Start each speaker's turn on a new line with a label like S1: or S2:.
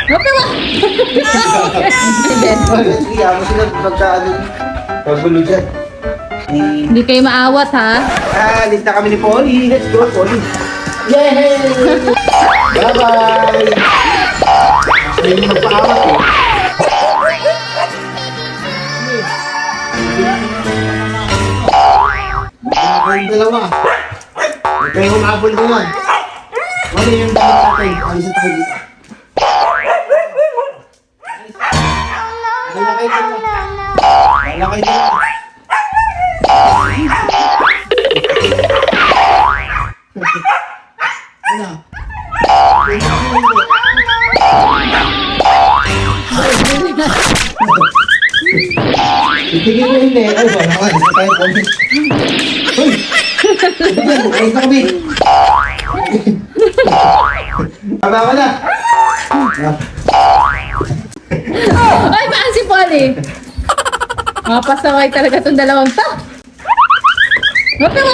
S1: Huwag mo!
S2: Sige, ako sila pagkaano. Pagulo dyan.
S1: Hindi kayo maawat, ha?
S2: Alis na kami ni Polly. Let's go, Polly. Yay! Bye-bye! Ay, magpaawat eh. Ang dalawa. Huwag kayo humabol naman. Ano yung damit natin? Alis na tayo dito. Wala kayo dito. Wala kayo dito. Ano? Itigil mo hindi. Ay, ba naman? Isa tayo kami. Uy! Itigil mo. Ayos na kami. Tama ka na.
S1: Ay, paan si Polly? Mapasaway talaga itong dalawang to. Huwag mo!